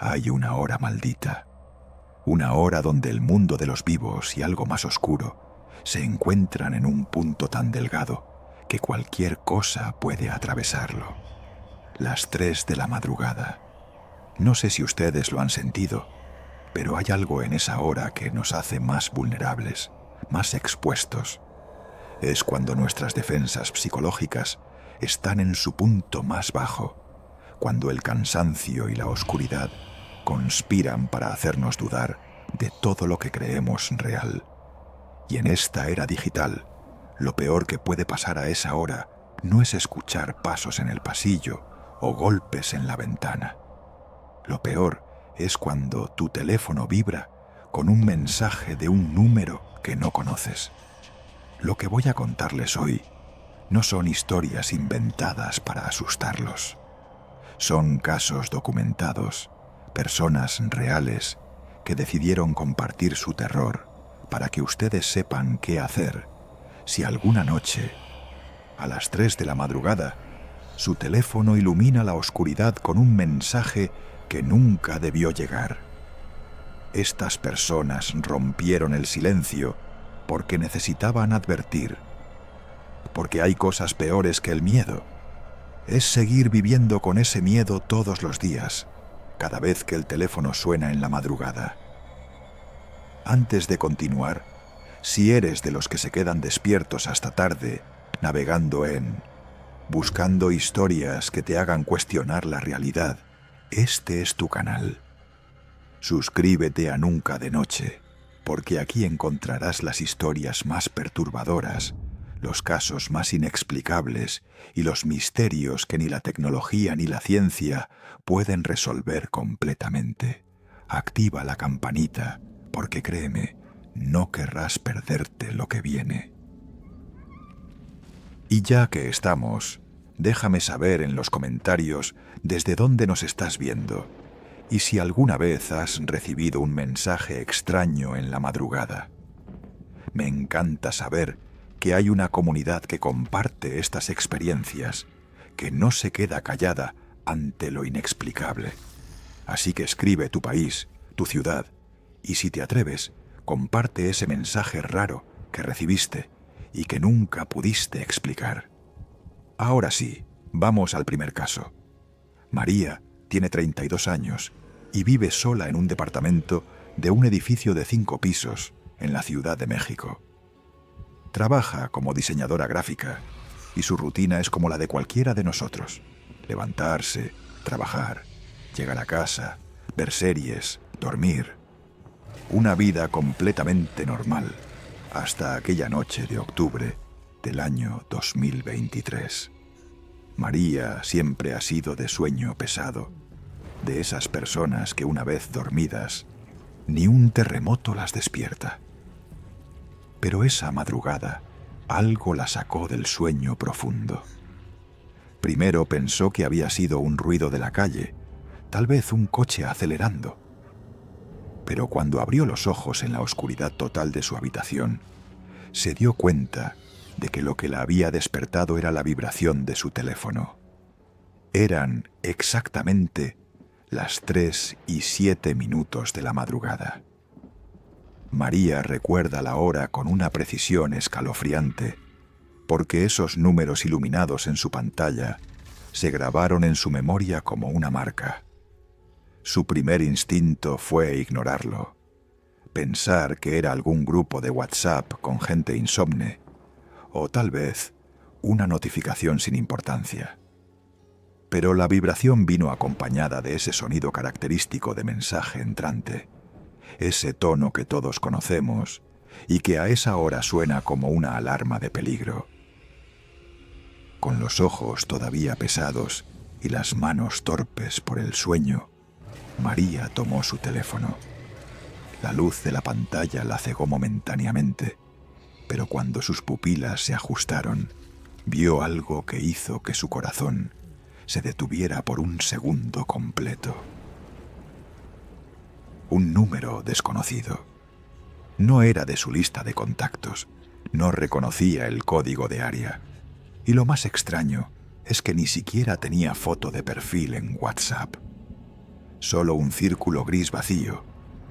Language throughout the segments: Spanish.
Hay una hora maldita, una hora donde el mundo de los vivos y algo más oscuro se encuentran en un punto tan delgado que cualquier cosa puede atravesarlo. Las 3 de la madrugada. No sé si ustedes lo han sentido, pero hay algo en esa hora que nos hace más vulnerables, más expuestos. Es cuando nuestras defensas psicológicas están en su punto más bajo, cuando el cansancio y la oscuridad conspiran para hacernos dudar de todo lo que creemos real. Y en esta era digital, lo peor que puede pasar a esa hora no es escuchar pasos en el pasillo o golpes en la ventana. Lo peor es cuando tu teléfono vibra con un mensaje de un número que no conoces. Lo que voy a contarles hoy no son historias inventadas para asustarlos. Son casos documentados, personas reales que decidieron compartir su terror para que ustedes sepan qué hacer si alguna noche, a las 3 de la madrugada, su teléfono ilumina la oscuridad con un mensaje que nunca debió llegar. Estas personas rompieron el silencio porque necesitaban advertir, porque hay cosas peores que el miedo. Es seguir viviendo con ese miedo todos los días, cada vez que el teléfono suena en la madrugada. Antes de continuar, si eres de los que se quedan despiertos hasta tarde, navegando buscando historias que te hagan cuestionar la realidad, este es tu canal. Suscríbete a Nunca de Noche, porque aquí encontrarás las historias más perturbadoras, los casos más inexplicables y los misterios que ni la tecnología ni la ciencia pueden resolver completamente. Activa la campanita, porque créeme, no querrás perderte lo que viene. Y ya que estamos, déjame saber en los comentarios desde dónde nos estás viendo y si alguna vez has recibido un mensaje extraño en la madrugada. Me encanta saber que hay una comunidad que comparte estas experiencias, que no se queda callada ante lo inexplicable. Así que escribe tu país, tu ciudad, y si te atreves, comparte ese mensaje raro que recibiste y que nunca pudiste explicar. Ahora sí, vamos al primer caso. María tiene 32 años y vive sola en un departamento de un edificio de 5 pisos en la Ciudad de México. Trabaja como diseñadora gráfica y su rutina es como la de cualquiera de nosotros. Levantarse, trabajar, llegar a casa, ver series, dormir. Una vida completamente normal hasta aquella noche de octubre del año 2023. María siempre ha sido de sueño pesado, de esas personas que una vez dormidas, ni un terremoto las despierta. Pero esa madrugada, algo la sacó del sueño profundo. Primero pensó que había sido un ruido de la calle, tal vez un coche acelerando. Pero cuando abrió los ojos en la oscuridad total de su habitación, se dio cuenta de que lo que la había despertado era la vibración de su teléfono. Eran exactamente las 3:07 de la madrugada. María recuerda la hora con una precisión escalofriante, porque esos números iluminados en su pantalla se grabaron en su memoria como una marca. Su primer instinto fue ignorarlo, pensar que era algún grupo de WhatsApp con gente insomne, o tal vez una notificación sin importancia. Pero la vibración vino acompañada de ese sonido característico de mensaje entrante, ese tono que todos conocemos y que a esa hora suena como una alarma de peligro. Con los ojos todavía pesados y las manos torpes por el sueño, María tomó su teléfono. La luz de la pantalla la cegó momentáneamente, pero cuando sus pupilas se ajustaron, vio algo que hizo que su corazón se detuviera por un segundo completo. Un número desconocido. No era de su lista de contactos, no reconocía el código de área. Y lo más extraño es que ni siquiera tenía foto de perfil en WhatsApp. solo un círculo gris vacío,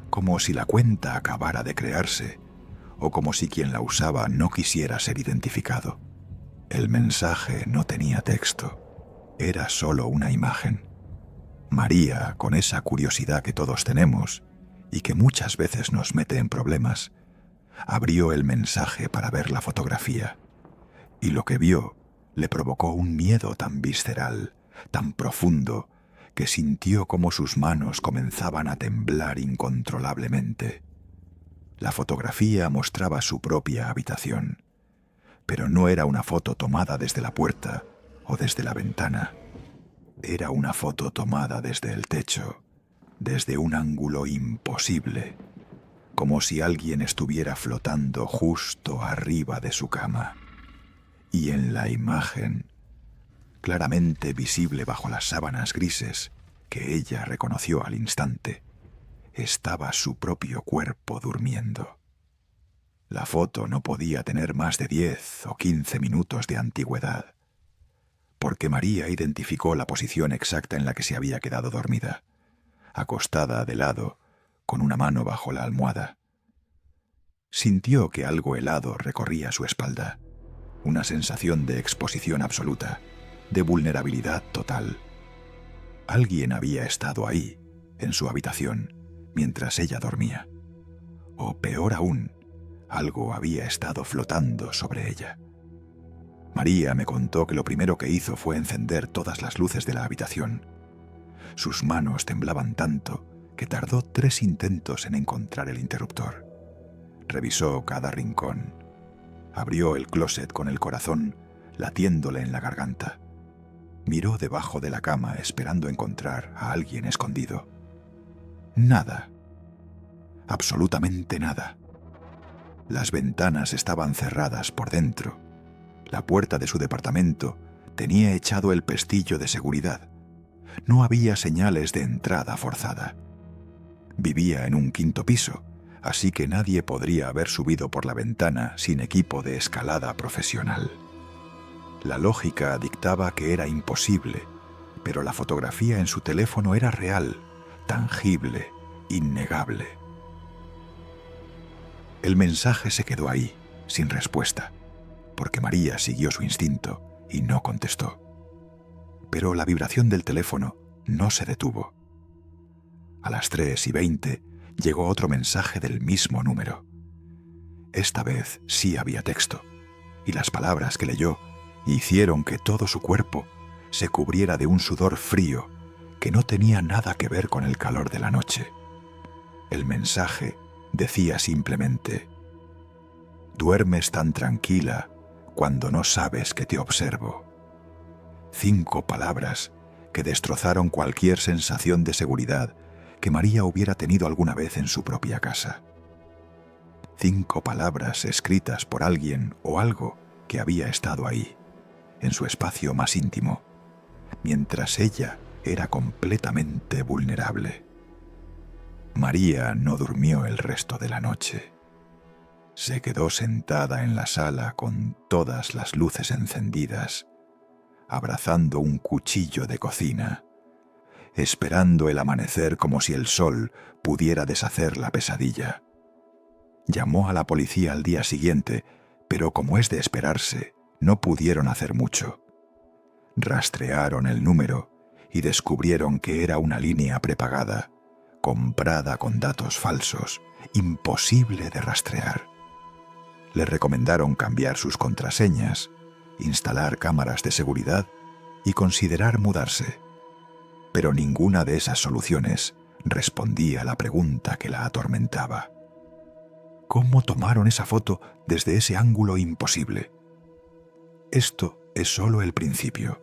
como si la cuenta acabara de crearse, o como si quien la usaba no quisiera ser identificado. El mensaje no tenía texto, era solo una imagen. María, con esa curiosidad que todos tenemos y que muchas veces nos mete en problemas, abrió el mensaje para ver la fotografía, y lo que vio le provocó un miedo tan visceral, tan profundo, que sintió como sus manos comenzaban a temblar incontrolablemente. La fotografía mostraba su propia habitación, pero no era una foto tomada desde la puerta o desde la ventana. Era una foto tomada desde el techo, desde un ángulo imposible, como si alguien estuviera flotando justo arriba de su cama. Y en la imagen, claramente visible bajo las sábanas grises, que ella reconoció al instante, estaba su propio cuerpo durmiendo. La foto no podía tener más de 10 o 15 minutos de antigüedad, porque María identificó la posición exacta en la que se había quedado dormida, acostada de lado, con una mano bajo la almohada. Sintió que algo helado recorría su espalda, una sensación de exposición absoluta, de vulnerabilidad total. Alguien había estado ahí, en su habitación, mientras ella dormía. O peor aún, algo había estado flotando sobre ella. María me contó que lo primero que hizo fue encender todas las luces de la habitación. Sus manos temblaban tanto que tardó 3 intentos en encontrar el interruptor. Revisó cada rincón. Abrió el closet con el corazón latiéndole en la garganta. Miró debajo de la cama esperando encontrar a alguien escondido. Nada. Absolutamente nada. Las ventanas estaban cerradas por dentro. La puerta de su departamento tenía echado el pestillo de seguridad. No había señales de entrada forzada. Vivía en un 5º piso, así que nadie podría haber subido por la ventana sin equipo de escalada profesional. La lógica dictaba que era imposible, pero la fotografía en su teléfono era real, tangible, innegable. El mensaje se quedó ahí, sin respuesta, porque María siguió su instinto y no contestó. Pero la vibración del teléfono no se detuvo. A las 3:20 llegó otro mensaje del mismo número. Esta vez sí había texto, y las palabras que leyó hicieron que todo su cuerpo se cubriera de un sudor frío que no tenía nada que ver con el calor de la noche. El mensaje decía simplemente: «Duermes tan tranquila cuando no sabes que te observo». 5 palabras que destrozaron cualquier sensación de seguridad que María hubiera tenido alguna vez en su propia casa. 5 palabras escritas por alguien o algo que había estado ahí, en su espacio más íntimo, mientras ella era completamente vulnerable. María no durmió el resto de la noche. Se quedó sentada en la sala con todas las luces encendidas, abrazando un cuchillo de cocina, esperando el amanecer como si el sol pudiera deshacer la pesadilla. Llamó a la policía al día siguiente, pero como es de esperarse, no pudieron hacer mucho. Rastrearon el número y descubrieron que era una línea prepagada, comprada con datos falsos, imposible de rastrear. Le recomendaron cambiar sus contraseñas, instalar cámaras de seguridad y considerar mudarse. Pero ninguna de esas soluciones respondía a la pregunta que la atormentaba. ¿Cómo tomaron esa foto desde ese ángulo imposible? Esto es solo el principio.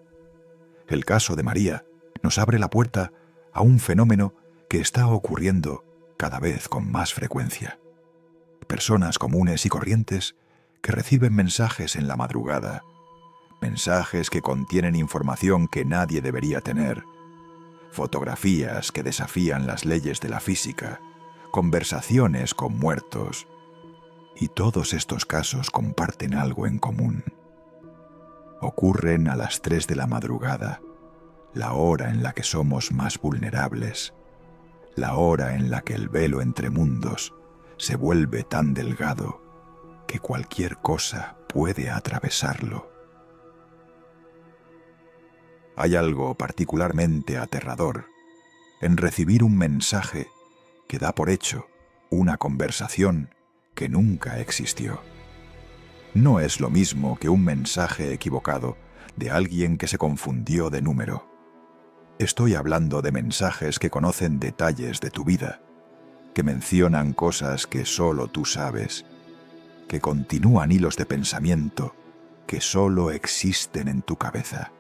El caso de María nos abre la puerta a un fenómeno que está ocurriendo cada vez con más frecuencia. Personas comunes y corrientes que reciben mensajes en la madrugada, mensajes que contienen información que nadie debería tener, fotografías que desafían las leyes de la física, conversaciones con muertos. Y todos estos casos comparten algo en común. Ocurren a las 3 de la madrugada, la hora en la que somos más vulnerables, la hora en la que el velo entre mundos se vuelve tan delgado que cualquier cosa puede atravesarlo. Hay algo particularmente aterrador en recibir un mensaje que da por hecho una conversación que nunca existió. No es lo mismo que un mensaje equivocado de alguien que se confundió de número. Estoy hablando de mensajes que conocen detalles de tu vida, que mencionan cosas que solo tú sabes, que continúan hilos de pensamiento que solo existen en tu cabeza.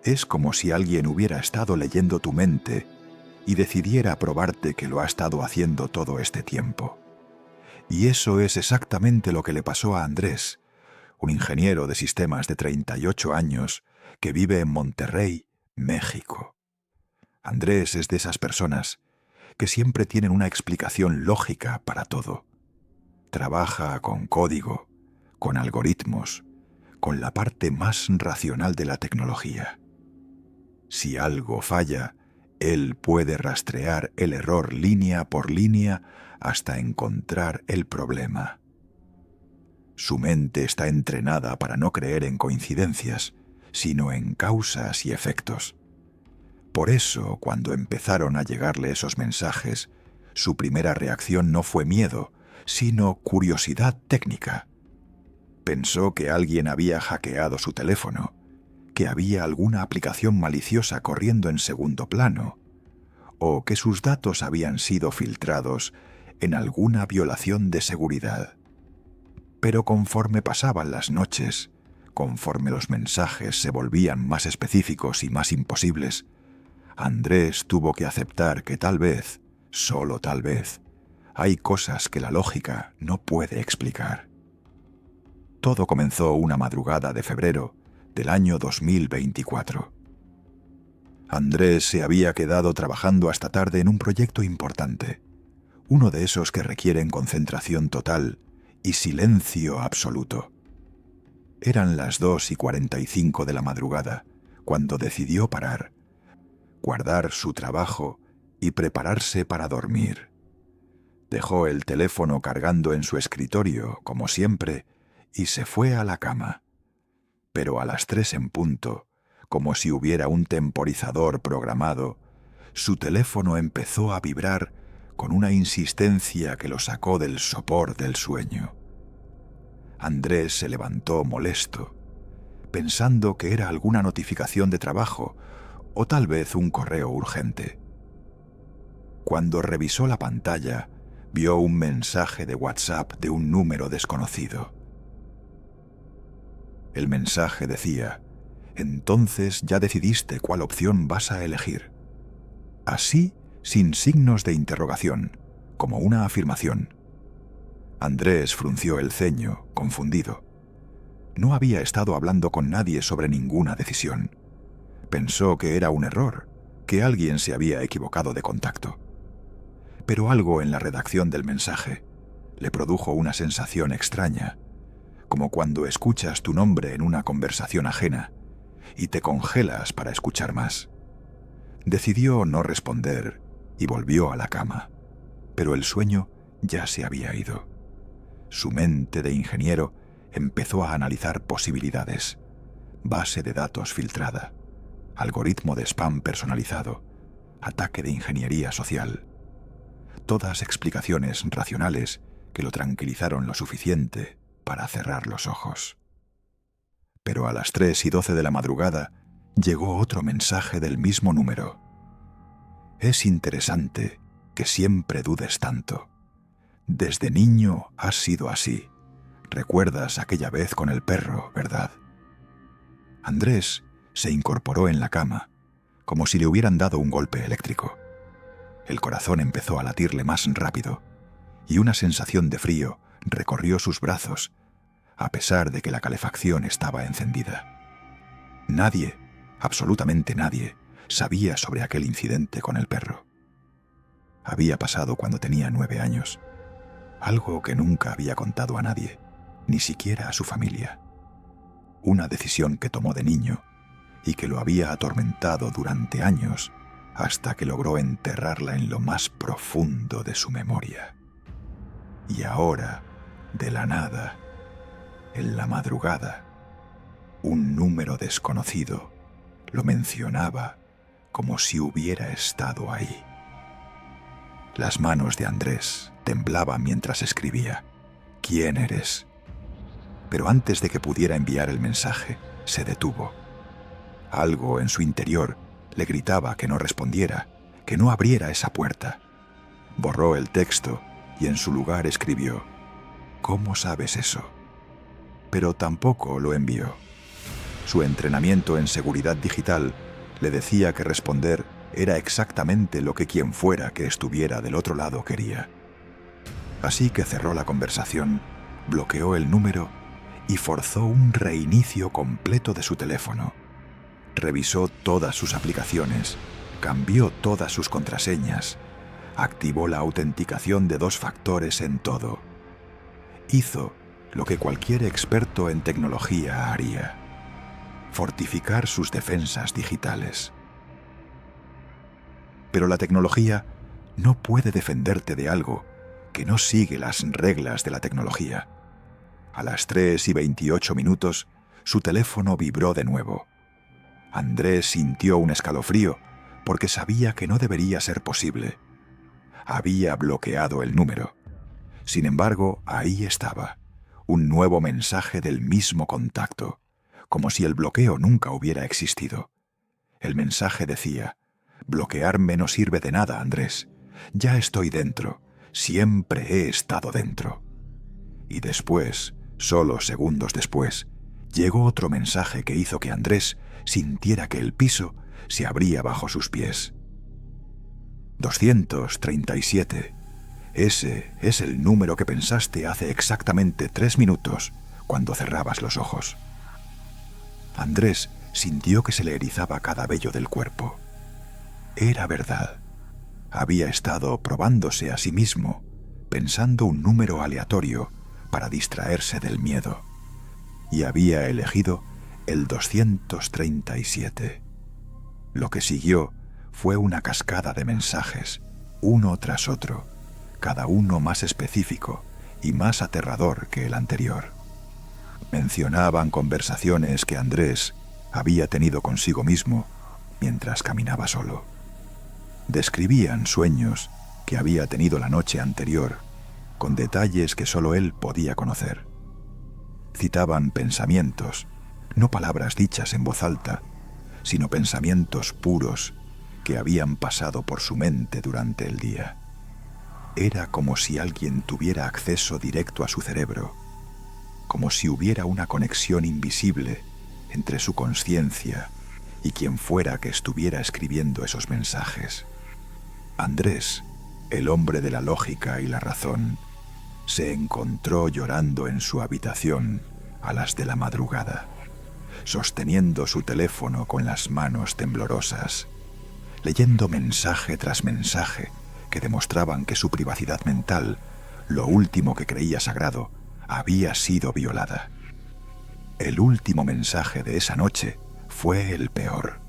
Es como si alguien hubiera estado leyendo tu mente y decidiera probarte que lo ha estado haciendo todo este tiempo. Y eso es exactamente lo que le pasó a Andrés, un ingeniero de sistemas de 38 años que vive en Monterrey, México. Andrés es de esas personas que siempre tienen una explicación lógica para todo. Trabaja con código, con algoritmos, con la parte más racional de la tecnología. Si algo falla, él puede rastrear el error línea por línea hasta encontrar el problema. Su mente está entrenada para no creer en coincidencias, sino en causas y efectos. Por eso, cuando empezaron a llegarle esos mensajes, su primera reacción no fue miedo, sino curiosidad técnica. Pensó que alguien había hackeado su teléfono, que había alguna aplicación maliciosa corriendo en segundo plano, o que sus datos habían sido filtrados en alguna violación de seguridad. Pero conforme pasaban las noches, conforme los mensajes se volvían más específicos y más imposibles, Andrés tuvo que aceptar que tal vez, solo tal vez, hay cosas que la lógica no puede explicar. Todo comenzó una madrugada de febrero del año 2024. Andrés se había quedado trabajando hasta tarde en un proyecto importante, uno de esos que requieren concentración total y silencio absoluto. Eran las 2:45 de la madrugada cuando decidió parar, guardar su trabajo y prepararse para dormir. Dejó el teléfono cargando en su escritorio, como siempre, y se fue a la cama. Pero a las 3 en punto, como si hubiera un temporizador programado, su teléfono empezó a vibrar con una insistencia que lo sacó del sopor del sueño. Andrés se levantó molesto, pensando que era alguna notificación de trabajo o tal vez un correo urgente. Cuando revisó la pantalla, vio un mensaje de WhatsApp de un número desconocido. El mensaje decía: «Entonces ya decidiste cuál opción vas a elegir». Así, sin signos de interrogación, como una afirmación. Andrés frunció el ceño, confundido. No había estado hablando con nadie sobre ninguna decisión. Pensó que era un error, que alguien se había equivocado de contacto. Pero algo en la redacción del mensaje le produjo una sensación extraña, como cuando escuchas tu nombre en una conversación ajena y te congelas para escuchar más. Decidió no responder y volvió a la cama, pero el sueño ya se había ido. Su mente de ingeniero empezó a analizar posibilidades: base de datos filtrada, algoritmo de spam personalizado, ataque de ingeniería social. Todas explicaciones racionales que lo tranquilizaron lo suficiente para cerrar los ojos. Pero a las 3:12 de la madrugada llegó otro mensaje del mismo número. «Es interesante que siempre dudes tanto. Desde niño has sido así. Recuerdas aquella vez con el perro, ¿verdad?» Andrés se incorporó en la cama, como si le hubieran dado un golpe eléctrico. El corazón empezó a latirle más rápido, y una sensación de frío recorrió sus brazos, a pesar de que la calefacción estaba encendida. Nadie, absolutamente nadie, sabía sobre aquel incidente con el perro. Había pasado cuando tenía 9 años, algo que nunca había contado a nadie, ni siquiera a su familia. Una decisión que tomó de niño y que lo había atormentado durante años hasta que logró enterrarla en lo más profundo de su memoria. Y ahora, de la nada, en la madrugada, un número desconocido lo mencionaba como si hubiera estado ahí. Las manos de Andrés temblaban mientras escribía: ¿Quién eres? Pero antes de que pudiera enviar el mensaje, se detuvo. Algo en su interior le gritaba que no respondiera, que no abriera esa puerta. Borró el texto y en su lugar escribió: ¿Cómo sabes eso? Pero tampoco lo envió. Su entrenamiento en seguridad digital le decía que responder era exactamente lo que quien fuera que estuviera del otro lado quería. Así que cerró la conversación, bloqueó el número y forzó un reinicio completo de su teléfono. Revisó todas sus aplicaciones, cambió todas sus contraseñas, activó la autenticación de 2 factores en todo. Hizo lo que cualquier experto en tecnología haría: fortificar sus defensas digitales. Pero la tecnología no puede defenderte de algo que no sigue las reglas de la tecnología. A las 3:28, su teléfono vibró de nuevo. Andrés sintió un escalofrío porque sabía que no debería ser posible. Había bloqueado el número. Sin embargo, ahí estaba, un nuevo mensaje del mismo contacto, como si el bloqueo nunca hubiera existido. El mensaje decía: bloquearme no sirve de nada, Andrés. Ya estoy dentro. Siempre he estado dentro. Y después, solo segundos después, llegó otro mensaje que hizo que Andrés sintiera que el piso se abría bajo sus pies. 237. Ese es el número que pensaste hace exactamente 3 minutos, cuando cerrabas los ojos. Andrés sintió que se le erizaba cada vello del cuerpo. Era verdad. Había estado probándose a sí mismo, pensando un número aleatorio para distraerse del miedo, y había elegido el 237. Lo que siguió fue una cascada de mensajes, uno tras otro, cada uno más específico y más aterrador que el anterior. Mencionaban conversaciones que Andrés había tenido consigo mismo mientras caminaba solo. Describían sueños que había tenido la noche anterior, con detalles que solo él podía conocer. Citaban pensamientos, no palabras dichas en voz alta, sino pensamientos puros que habían pasado por su mente durante el día. Era como si alguien tuviera acceso directo a su cerebro, como si hubiera una conexión invisible entre su conciencia y quien fuera que estuviera escribiendo esos mensajes. Andrés, el hombre de la lógica y la razón, se encontró llorando en su habitación a las de la madrugada, sosteniendo su teléfono con las manos temblorosas, leyendo mensaje tras mensaje que demostraban que su privacidad mental, lo último que creía sagrado, había sido violada. El último mensaje de esa noche fue el peor.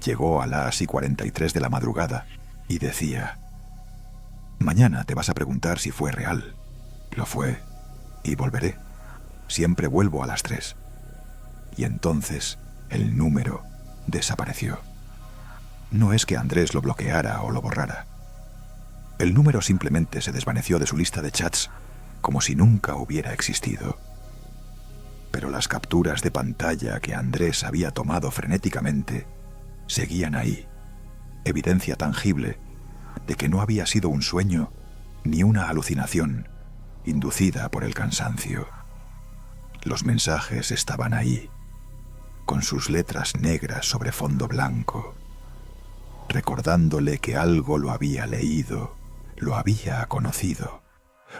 Llegó a las 1:43 de la madrugada y decía: mañana te vas a preguntar si fue real. Lo fue, y volveré. Siempre vuelvo a las 3. Y entonces el número desapareció. No es que Andrés lo bloqueara o lo borrara. El número simplemente se desvaneció de su lista de chats como si nunca hubiera existido. Pero las capturas de pantalla que Andrés había tomado frenéticamente seguían ahí, evidencia tangible de que no había sido un sueño ni una alucinación inducida por el cansancio. Los mensajes estaban ahí, con sus letras negras sobre fondo blanco, recordándole que algo lo había leído, lo había conocido,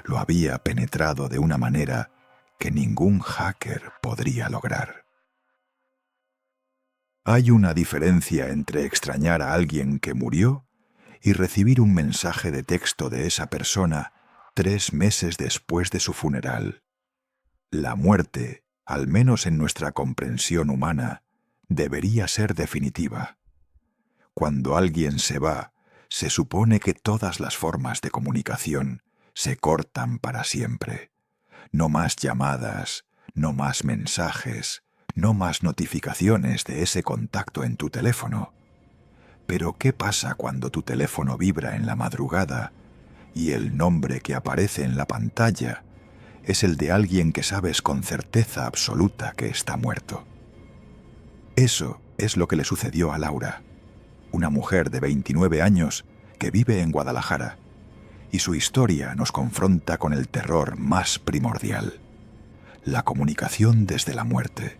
lo había penetrado de una manera que ningún hacker podría lograr. Hay una diferencia entre extrañar a alguien que murió y recibir un mensaje de texto de esa persona 3 meses después de su funeral. La muerte, al menos en nuestra comprensión humana, debería ser definitiva. Cuando alguien se va, se supone que todas las formas de comunicación se cortan para siempre. No más llamadas, no más mensajes, no más notificaciones de ese contacto en tu teléfono. Pero ¿qué pasa cuando tu teléfono vibra en la madrugada y el nombre que aparece en la pantalla es el de alguien que sabes con certeza absoluta que está muerto? Eso es lo que le sucedió a Laura, una mujer de 29 años que vive en Guadalajara, y su historia nos confronta con el terror más primordial: la comunicación desde la muerte.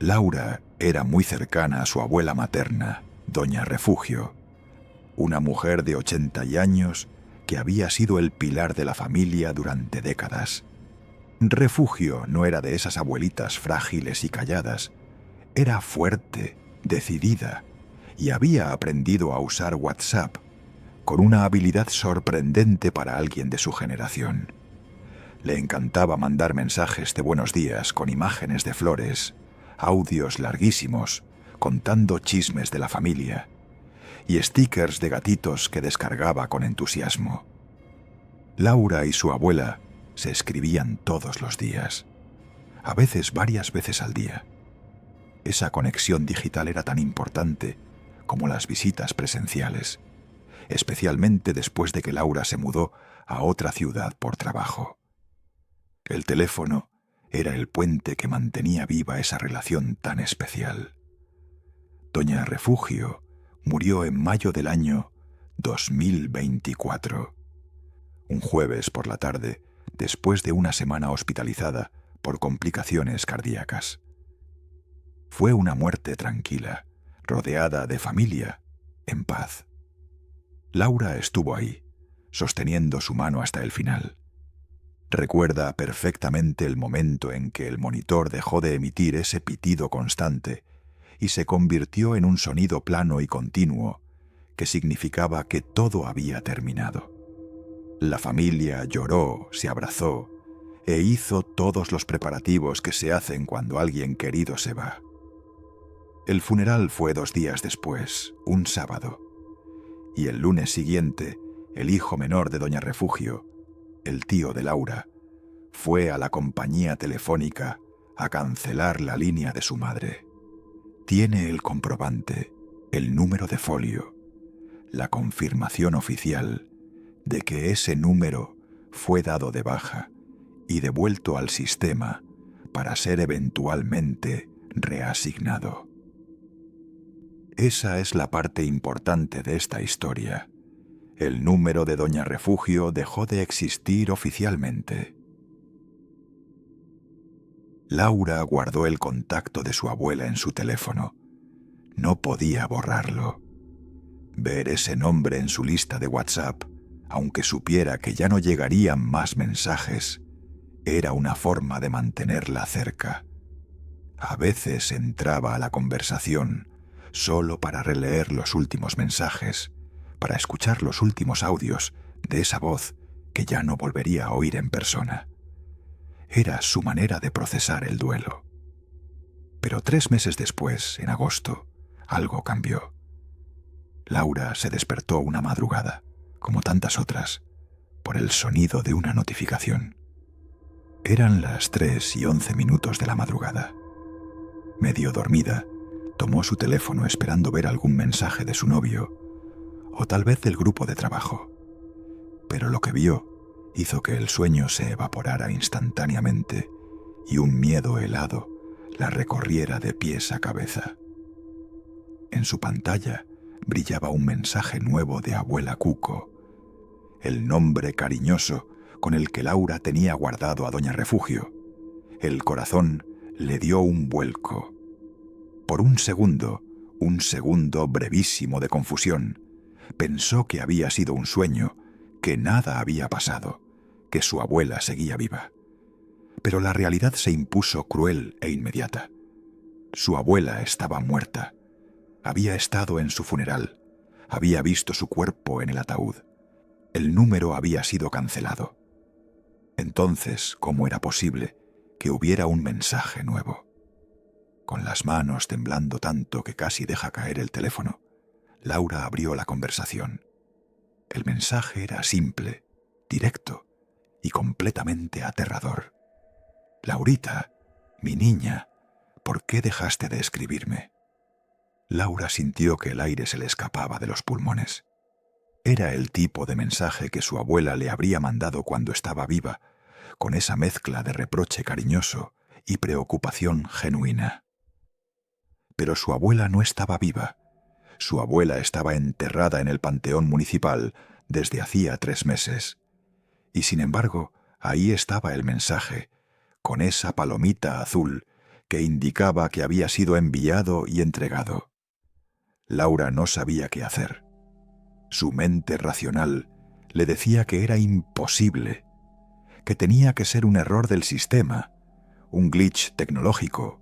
Laura era muy cercana a su abuela materna, doña Refugio, una mujer de 80 años que había sido el pilar de la familia durante décadas. Refugio no era de esas abuelitas frágiles y calladas, era fuerte, decidida, y había aprendido a usar WhatsApp con una habilidad sorprendente para alguien de su generación. Le encantaba mandar mensajes de buenos días con imágenes de flores, audios larguísimos, contando chismes de la familia, y stickers de gatitos que descargaba con entusiasmo. Laura y su abuela se escribían todos los días, a veces varias veces al día. Esa conexión digital era tan importante como las visitas presenciales, especialmente después de que Laura se mudó a otra ciudad por trabajo. El teléfono era el puente que mantenía viva esa relación tan especial. Doña Refugio murió en mayo del año 2024, un jueves por la tarde, después de una semana hospitalizada por complicaciones cardíacas. Fue una muerte tranquila, rodeada de familia, en paz. Laura estuvo ahí, sosteniendo su mano hasta el final. Recuerda perfectamente el momento en que el monitor dejó de emitir ese pitido constante y se convirtió en un sonido plano y continuo que significaba que todo había terminado. La familia lloró, se abrazó e hizo todos los preparativos que se hacen cuando alguien querido se va. El funeral fue 2 días después, un sábado, y el lunes siguiente, el hijo menor de doña Refugio, el tío de Laura, fue a la compañía telefónica a cancelar la línea de su madre. Tiene el comprobante, el número de folio, la confirmación oficial de que ese número fue dado de baja y devuelto al sistema para ser eventualmente reasignado. Esa es la parte importante de esta historia. El número de doña Refugio dejó de existir oficialmente. Laura guardó el contacto de su abuela en su teléfono. No podía borrarlo. Ver ese nombre en su lista de WhatsApp, aunque supiera que ya no llegarían más mensajes, era una forma de mantenerla cerca. A veces entraba a la conversación solo para releer los últimos mensajes, para escuchar los últimos audios de esa voz que ya no volvería a oír en persona. Era su manera de procesar el duelo. Pero 3 meses después, en agosto, algo cambió. Laura se despertó una madrugada, como tantas otras, por el sonido de una notificación. Eran las 3:11 de la madrugada. Medio dormida, tomó su teléfono esperando ver algún mensaje de su novio, o tal vez del grupo de trabajo. Pero lo que vio hizo que el sueño se evaporara instantáneamente y un miedo helado la recorriera de pies a cabeza. En su pantalla brillaba un mensaje nuevo de abuela Cuco, el nombre cariñoso con el que Laura tenía guardado a doña Refugio. El corazón le dio un vuelco. Por un segundo brevísimo de confusión, pensó que había sido un sueño, que nada había pasado, que su abuela seguía viva. Pero la realidad se impuso cruel e inmediata. Su abuela estaba muerta. Había estado en su funeral. Había visto su cuerpo en el ataúd. El número había sido cancelado. Entonces, ¿cómo era posible que hubiera un mensaje nuevo? Con las manos temblando tanto que casi deja caer el teléfono, Laura abrió la conversación. El mensaje era simple, directo y completamente aterrador. «Laurita, mi niña, ¿por qué dejaste de escribirme?» Laura sintió que el aire se le escapaba de los pulmones. Era el tipo de mensaje que su abuela le habría mandado cuando estaba viva, con esa mezcla de reproche cariñoso y preocupación genuina. Pero su abuela no estaba viva. Su abuela estaba enterrada en el panteón municipal desde hacía 3 meses. Y sin embargo, ahí estaba el mensaje, con esa palomita azul que indicaba que había sido enviado y entregado. Laura no sabía qué hacer. Su mente racional le decía que era imposible, que tenía que ser un error del sistema, un glitch tecnológico,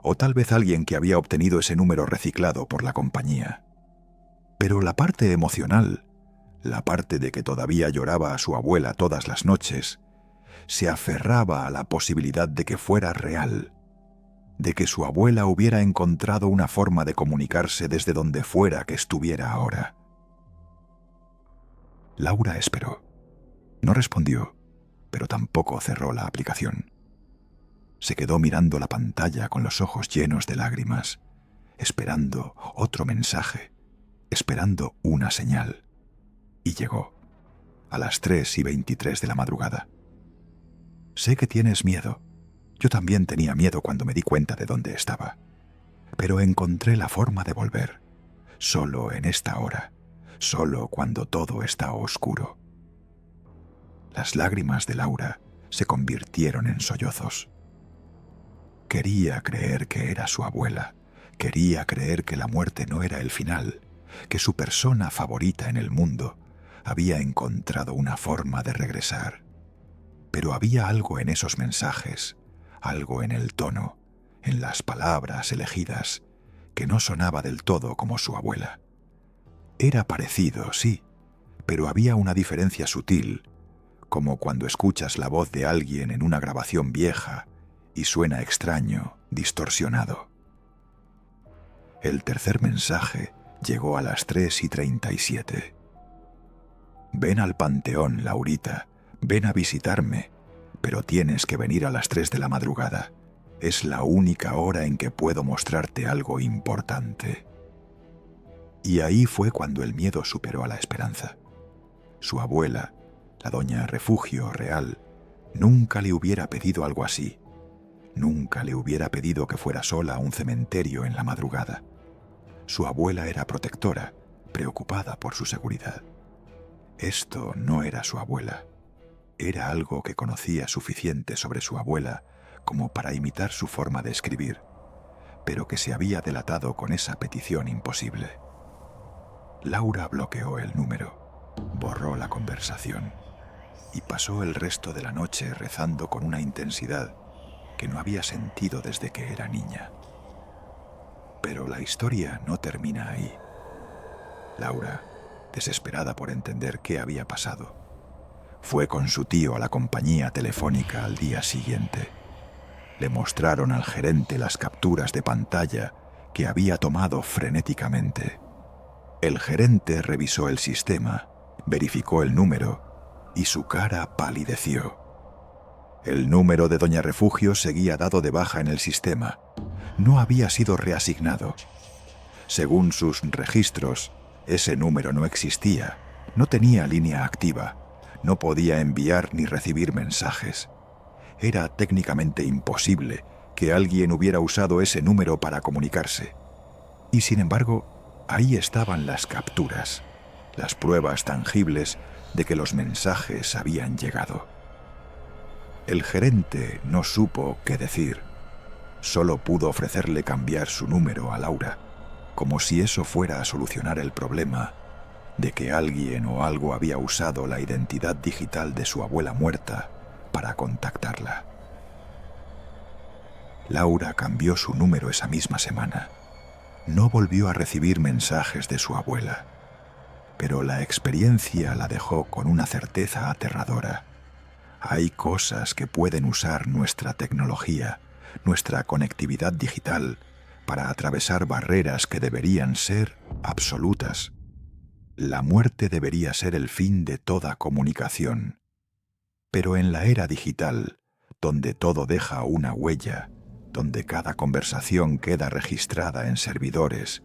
o tal vez alguien que había obtenido ese número reciclado por la compañía. Pero la parte emocional, la parte de que todavía lloraba a su abuela todas las noches, se aferraba a la posibilidad de que fuera real, de que su abuela hubiera encontrado una forma de comunicarse desde donde fuera que estuviera ahora. Laura esperó. No respondió, pero tampoco cerró la aplicación. Se quedó mirando la pantalla con los ojos llenos de lágrimas, esperando otro mensaje, esperando una señal. Y llegó, a las 3:23 de la madrugada. «Sé que tienes miedo. Yo también tenía miedo cuando me di cuenta de dónde estaba. Pero encontré la forma de volver, solo en esta hora, solo cuando todo está oscuro». Las lágrimas de Laura se convirtieron en sollozos. Quería creer que era su abuela, quería creer que la muerte no era el final, que su persona favorita en el mundo había encontrado una forma de regresar. Pero había algo en esos mensajes, algo en el tono, en las palabras elegidas, que no sonaba del todo como su abuela. Era parecido, sí, pero había una diferencia sutil, como cuando escuchas la voz de alguien en una grabación vieja y suena extraño, distorsionado. El tercer mensaje llegó a las 3:37. «Ven al panteón, Laurita, ven a visitarme, pero tienes que venir a las 3 de la madrugada. Es la única hora en que puedo mostrarte algo importante». Y ahí fue cuando el miedo superó a la esperanza. Su abuela, la doña Refugio Real, nunca le hubiera pedido algo así. Nunca le hubiera pedido que fuera sola a un cementerio en la madrugada. Su abuela era protectora, preocupada por su seguridad. Esto no era su abuela. Era algo que conocía suficiente sobre su abuela como para imitar su forma de escribir, pero que se había delatado con esa petición imposible. Laura bloqueó el número, borró la conversación y pasó el resto de la noche rezando con una intensidad que no había sentido desde que era niña. Pero la historia no termina ahí. Laura, desesperada por entender qué había pasado, fue con su tío a la compañía telefónica al día siguiente. Le mostraron al gerente las capturas de pantalla que había tomado frenéticamente. El gerente revisó el sistema, verificó el número y su cara palideció. El número de doña Refugio seguía dado de baja en el sistema. No había sido reasignado. Según sus registros, ese número no existía, no tenía línea activa, no podía enviar ni recibir mensajes. Era técnicamente imposible que alguien hubiera usado ese número para comunicarse. Y sin embargo, ahí estaban las capturas, las pruebas tangibles de que los mensajes habían llegado. El gerente no supo qué decir. Solo pudo ofrecerle cambiar su número a Laura, como si eso fuera a solucionar el problema de que alguien o algo había usado la identidad digital de su abuela muerta para contactarla. Laura cambió su número esa misma semana. No volvió a recibir mensajes de su abuela, pero la experiencia la dejó con una certeza aterradora. Hay cosas que pueden usar nuestra tecnología nuestra conectividad digital para atravesar barreras que deberían ser absolutas. La muerte debería ser el fin de toda comunicación. Pero en la era digital, donde todo deja una huella, donde cada conversación queda registrada en servidores,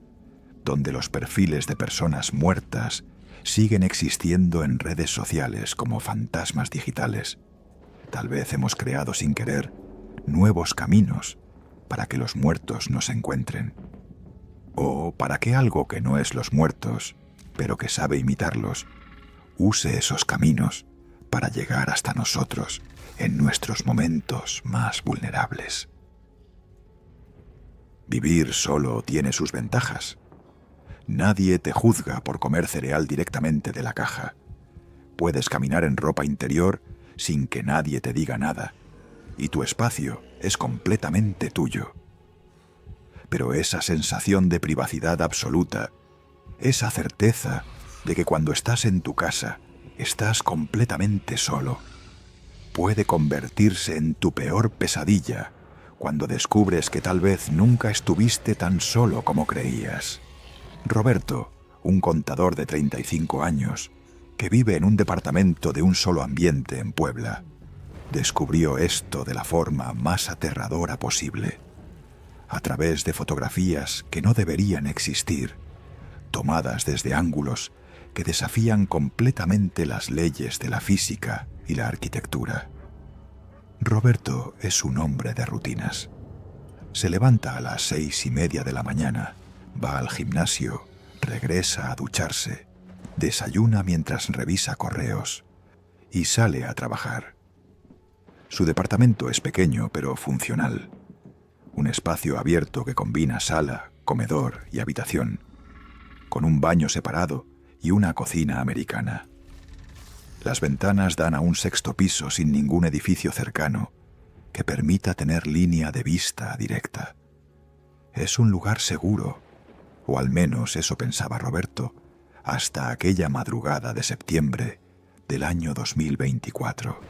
donde los perfiles de personas muertas siguen existiendo en redes sociales como fantasmas digitales, tal vez hemos creado sin querer nuevos caminos para que los muertos nos encuentren. O para que algo que no es los muertos, pero que sabe imitarlos, use esos caminos para llegar hasta nosotros en nuestros momentos más vulnerables. Vivir solo tiene sus ventajas. Nadie te juzga por comer cereal directamente de la caja. Puedes caminar en ropa interior sin que nadie te diga nada, y tu espacio es completamente tuyo. Pero esa sensación de privacidad absoluta, esa certeza de que cuando estás en tu casa estás completamente solo, puede convertirse en tu peor pesadilla cuando descubres que tal vez nunca estuviste tan solo como creías. Roberto, un contador de 35 años, que vive en un departamento de un solo ambiente en Puebla, descubrió esto de la forma más aterradora posible, a través de fotografías que no deberían existir, tomadas desde ángulos que desafían completamente las leyes de la física y la arquitectura. Roberto es un hombre de rutinas. Se levanta a las 6:30 de la mañana, va al gimnasio, regresa a ducharse, desayuna mientras revisa correos y sale a trabajar. Su departamento es pequeño pero funcional. Un espacio abierto que combina sala, comedor y habitación, con un baño separado y una cocina americana. Las ventanas dan a un sexto piso sin ningún edificio cercano que permita tener línea de vista directa. Es un lugar seguro, o al menos eso pensaba Roberto, hasta aquella madrugada de septiembre del año 2024.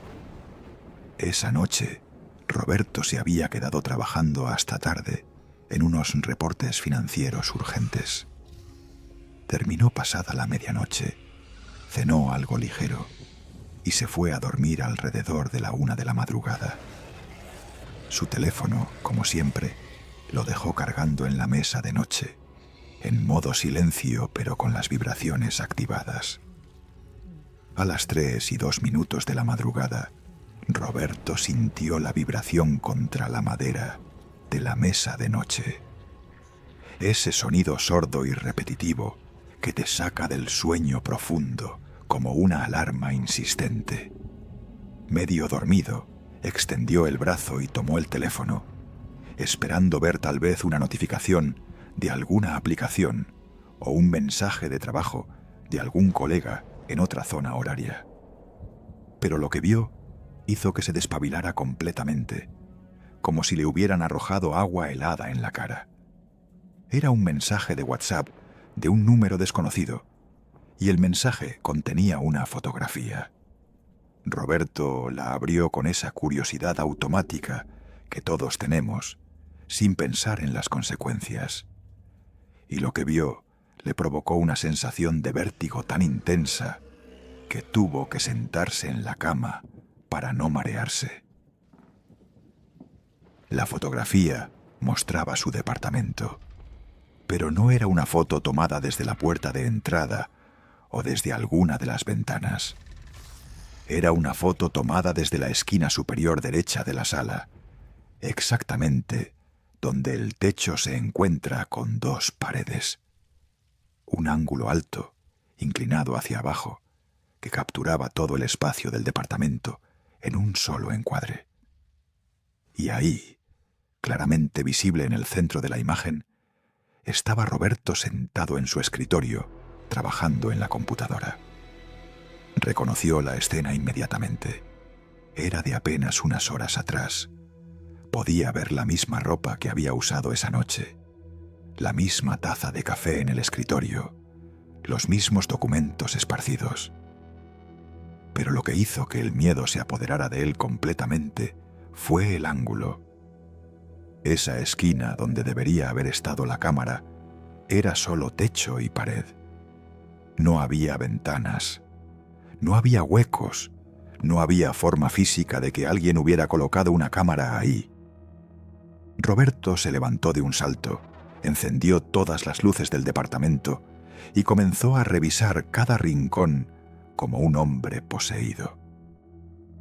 Esa noche, Roberto se había quedado trabajando hasta tarde en unos reportes financieros urgentes. Terminó pasada la medianoche, cenó algo ligero y se fue a dormir alrededor de la 1 de la madrugada. Su teléfono, como siempre, lo dejó cargando en la mesa de noche, en modo silencio pero con las vibraciones activadas. A las 3:02 de la madrugada, Roberto sintió la vibración contra la madera de la mesa de noche. Ese sonido sordo y repetitivo que te saca del sueño profundo como una alarma insistente. Medio dormido, extendió el brazo y tomó el teléfono, esperando ver tal vez una notificación de alguna aplicación o un mensaje de trabajo de algún colega en otra zona horaria. Pero lo que vio hizo que se despabilara completamente, como si le hubieran arrojado agua helada en la cara. Era un mensaje de WhatsApp de un número desconocido, y el mensaje contenía una fotografía. Roberto la abrió con esa curiosidad automática que todos tenemos, sin pensar en las consecuencias. Y lo que vio le provocó una sensación de vértigo tan intensa que tuvo que sentarse en la cama para no marearse. La fotografía mostraba su departamento, pero no era una foto tomada desde la puerta de entrada o desde alguna de las ventanas. Era una foto tomada desde la esquina superior derecha de la sala, exactamente donde el techo se encuentra con dos paredes. Un ángulo alto, inclinado hacia abajo, que capturaba todo el espacio del departamento en un solo encuadre. Y ahí, claramente visible en el centro de la imagen, estaba Roberto sentado en su escritorio, trabajando en la computadora. Reconoció la escena inmediatamente. Era de apenas unas horas atrás. Podía ver la misma ropa que había usado esa noche, la misma taza de café en el escritorio, los mismos documentos esparcidos. Pero lo que hizo que el miedo se apoderara de él completamente fue el ángulo. Esa esquina donde debería haber estado la cámara era solo techo y pared. No había ventanas, no había huecos, no había forma física de que alguien hubiera colocado una cámara ahí. Roberto se levantó de un salto, encendió todas las luces del departamento y comenzó a revisar cada rincón como un hombre poseído.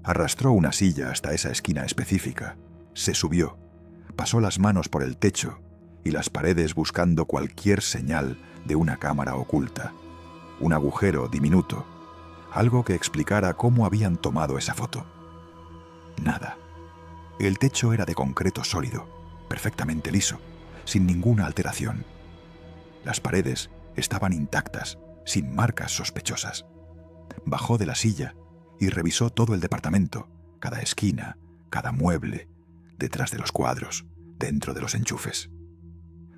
Arrastró una silla hasta esa esquina específica, se subió, pasó las manos por el techo y las paredes buscando cualquier señal de una cámara oculta, un agujero diminuto, algo que explicara cómo habían tomado esa foto. Nada. El techo era de concreto sólido, perfectamente liso, sin ninguna alteración. Las paredes estaban intactas, sin marcas sospechosas. Bajó de la silla y revisó todo el departamento, cada esquina, cada mueble, detrás de los cuadros, dentro de los enchufes.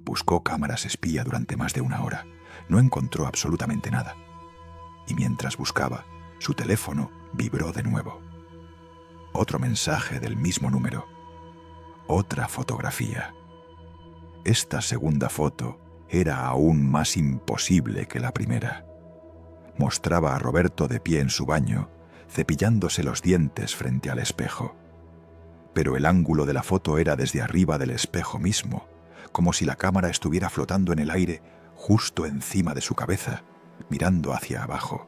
Buscó cámaras espía durante más de una hora. No encontró absolutamente nada. Y mientras buscaba, su teléfono vibró de nuevo. Otro mensaje del mismo número. Otra fotografía. Esta segunda foto era aún más imposible que la primera. Mostraba a Roberto de pie en su baño, cepillándose los dientes frente al espejo. Pero el ángulo de la foto era desde arriba del espejo mismo, como si la cámara estuviera flotando en el aire justo encima de su cabeza, mirando hacia abajo.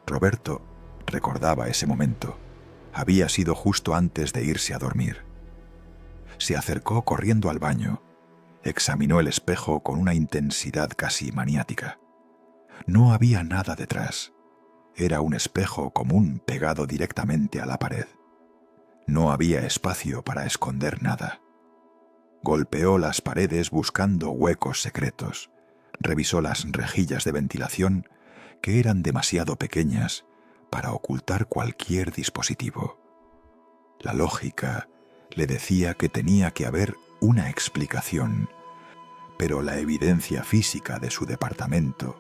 Roberto recordaba ese momento. Había sido justo antes de irse a dormir. Se acercó corriendo al baño, examinó el espejo con una intensidad casi maniática. No había nada detrás. Era un espejo común pegado directamente a la pared. No había espacio para esconder nada. Golpeó las paredes buscando huecos secretos. Revisó las rejillas de ventilación, que eran demasiado pequeñas para ocultar cualquier dispositivo. La lógica le decía que tenía que haber una explicación, pero la evidencia física de su departamento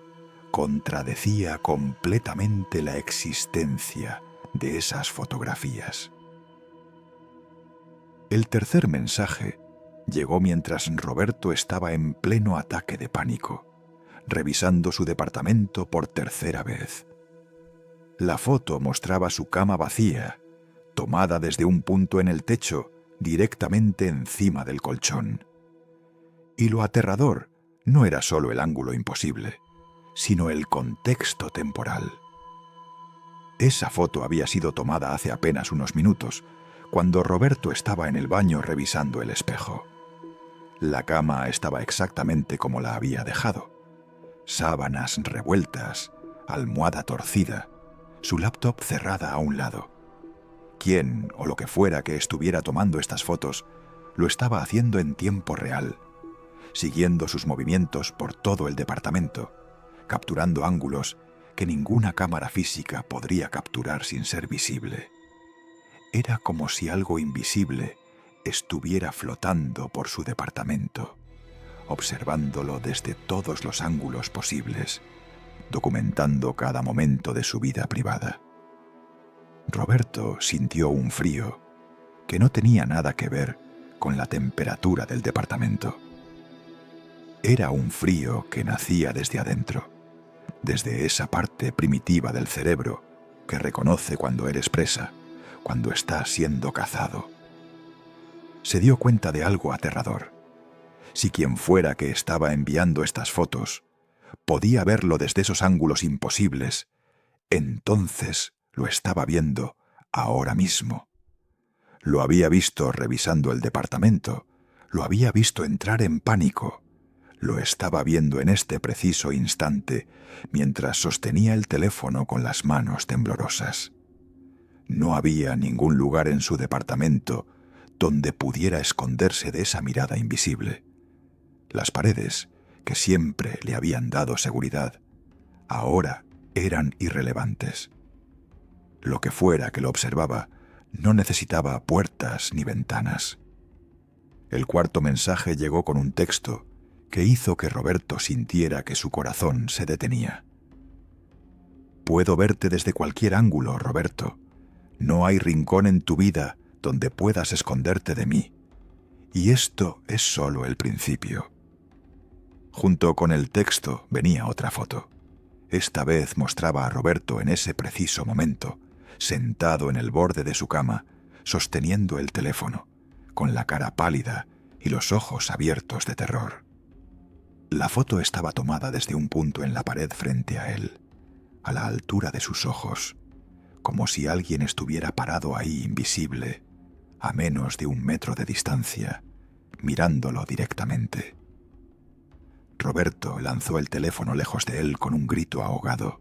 contradecía completamente la existencia de esas fotografías. El tercer mensaje llegó mientras Roberto estaba en pleno ataque de pánico, revisando su departamento por tercera vez. La foto mostraba su cama vacía, tomada desde un punto en el techo, directamente encima del colchón. Y lo aterrador no era solo el ángulo imposible, sino el contexto temporal. Esa foto había sido tomada hace apenas unos minutos, cuando Roberto estaba en el baño revisando el espejo. La cama estaba exactamente como la había dejado. Sábanas revueltas, almohada torcida, su laptop cerrada a un lado. Quién o lo que fuera que estuviera tomando estas fotos lo estaba haciendo en tiempo real, siguiendo sus movimientos por todo el departamento, capturando ángulos que ninguna cámara física podría capturar sin ser visible. Era como si algo invisible estuviera flotando por su departamento, observándolo desde todos los ángulos posibles, documentando cada momento de su vida privada. Roberto sintió un frío que no tenía nada que ver con la temperatura del departamento. Era un frío que nacía desde adentro, desde esa parte primitiva del cerebro que reconoce cuando eres presa, cuando estás siendo cazado. Se dio cuenta de algo aterrador. Si quien fuera que estaba enviando estas fotos podía verlo desde esos ángulos imposibles, entonces lo estaba viendo ahora mismo. Lo había visto revisando el departamento, lo había visto entrar en pánico, lo estaba viendo en este preciso instante mientras sostenía el teléfono con las manos temblorosas. No había ningún lugar en su departamento donde pudiera esconderse de esa mirada invisible. Las paredes, que siempre le habían dado seguridad, ahora eran irrelevantes. Lo que fuera que lo observaba no necesitaba puertas ni ventanas. El cuarto mensaje llegó con un texto que hizo que Roberto sintiera que su corazón se detenía. Puedo verte desde cualquier ángulo, Roberto. No hay rincón en tu vida donde puedas esconderte de mí. Y esto es solo el principio. Junto con el texto venía otra foto. Esta vez mostraba a Roberto en ese preciso momento, sentado en el borde de su cama, sosteniendo el teléfono, con la cara pálida y los ojos abiertos de terror. La foto estaba tomada desde un punto en la pared frente a él, a la altura de sus ojos, como si alguien estuviera parado ahí invisible, a menos de 1 metro de distancia, mirándolo directamente. Roberto lanzó el teléfono lejos de él con un grito ahogado.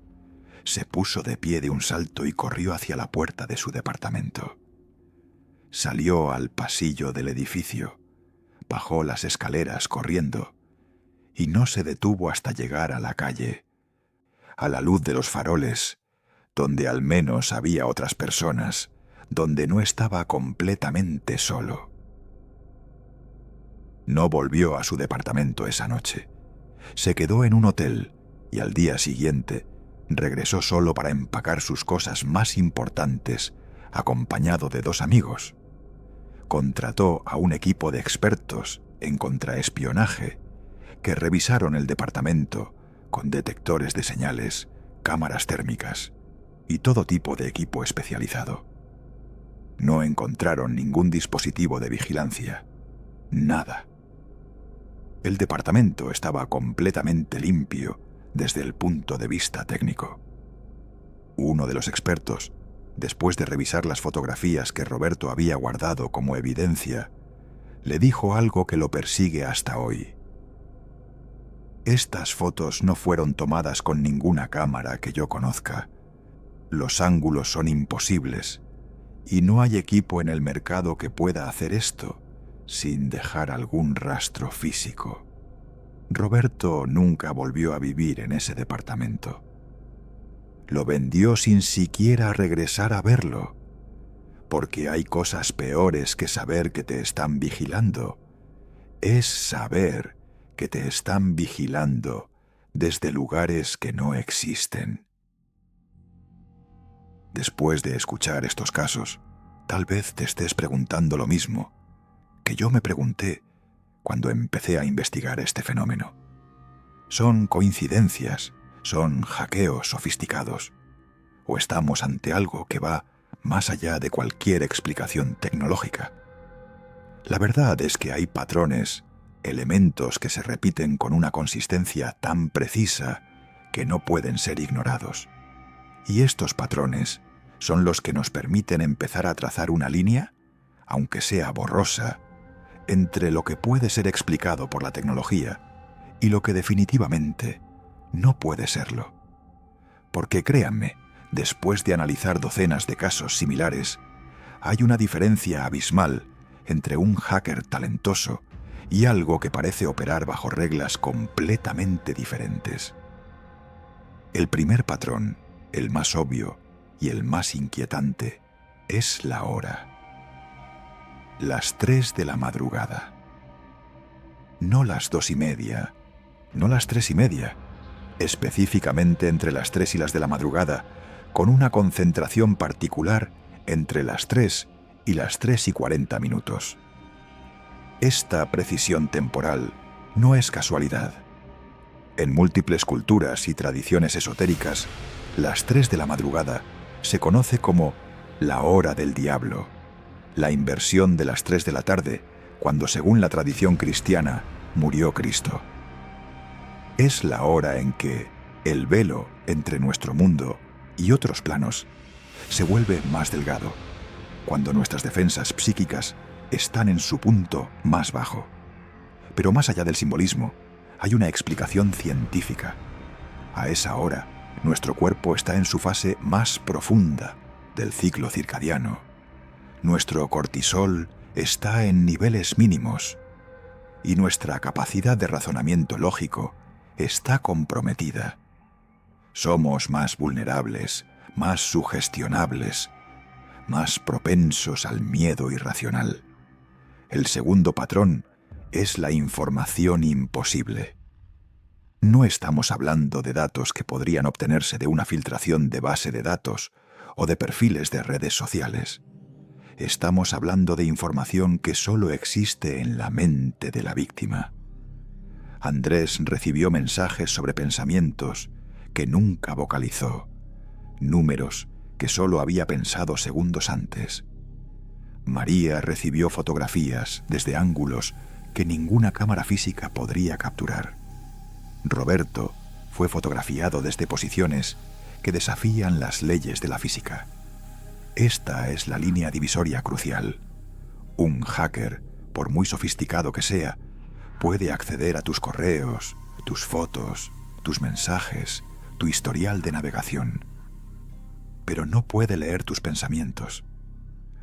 Se puso de pie de un salto y corrió hacia la puerta de su departamento. Salió al pasillo del edificio, bajó las escaleras corriendo y no se detuvo hasta llegar a la calle, a la luz de los faroles, donde al menos había otras personas, donde no estaba completamente solo. No volvió a su departamento esa noche. Se quedó en un hotel y al día siguiente regresó solo para empacar sus cosas más importantes, acompañado de 2 amigos. Contrató a un equipo de expertos en contraespionaje que revisaron el departamento con detectores de señales, cámaras térmicas y todo tipo de equipo especializado. No encontraron ningún dispositivo de vigilancia. Nada. El departamento estaba completamente limpio desde el punto de vista técnico. Uno de los expertos, después de revisar las fotografías que Roberto había guardado como evidencia, le dijo algo que lo persigue hasta hoy. Estas fotos no fueron tomadas con ninguna cámara que yo conozca. Los ángulos son imposibles y no hay equipo en el mercado que pueda hacer esto sin dejar algún rastro físico. Roberto nunca volvió a vivir en ese departamento. Lo vendió sin siquiera regresar a verlo, porque hay cosas peores que saber que te están vigilando. Es saber que te están vigilando desde lugares que no existen. Después de escuchar estos casos, tal vez te estés preguntando lo mismo que yo me pregunté cuando empecé a investigar este fenómeno. ¿Son coincidencias? ¿Son hackeos sofisticados? ¿O estamos ante algo que va más allá de cualquier explicación tecnológica? La verdad es que hay patrones, elementos que se repiten con una consistencia tan precisa que no pueden ser ignorados. Y estos patrones son los que nos permiten empezar a trazar una línea, aunque sea borrosa, entre lo que puede ser explicado por la tecnología y lo que definitivamente no puede serlo. Porque créanme, después de analizar docenas de casos similares, hay una diferencia abismal entre un hacker talentoso y algo que parece operar bajo reglas completamente diferentes. El primer patrón, el más obvio y el más inquietante, es la hora. Las 3 de la madrugada. No las 2:30, no las 3:30, específicamente entre las 3 y las de la madrugada, con una concentración particular entre las 3 y las 3:40. Esta precisión temporal no es casualidad. En múltiples culturas y tradiciones esotéricas, las 3 de la madrugada se conoce como la hora del diablo, la inversión de las 3 de la tarde, cuando según la tradición cristiana murió Cristo. Es la hora en que el velo entre nuestro mundo y otros planos se vuelve más delgado, cuando nuestras defensas psíquicas están en su punto más bajo. Pero más allá del simbolismo, hay una explicación científica. A esa hora, nuestro cuerpo está en su fase más profunda del ciclo circadiano. Nuestro cortisol está en niveles mínimos y nuestra capacidad de razonamiento lógico está comprometida. Somos más vulnerables, más sugestionables, más propensos al miedo irracional. El segundo patrón es la información imposible. No estamos hablando de datos que podrían obtenerse de una filtración de base de datos o de perfiles de redes sociales. Estamos hablando de información que solo existe en la mente de la víctima. Andrés recibió mensajes sobre pensamientos que nunca vocalizó, números que solo había pensado segundos antes. María recibió fotografías desde ángulos que ninguna cámara física podría capturar. Roberto fue fotografiado desde posiciones que desafían las leyes de la física. Esta es la línea divisoria crucial. Un hacker, por muy sofisticado que sea, puede acceder a tus correos, tus fotos, tus mensajes, tu historial de navegación. Pero no puede leer tus pensamientos.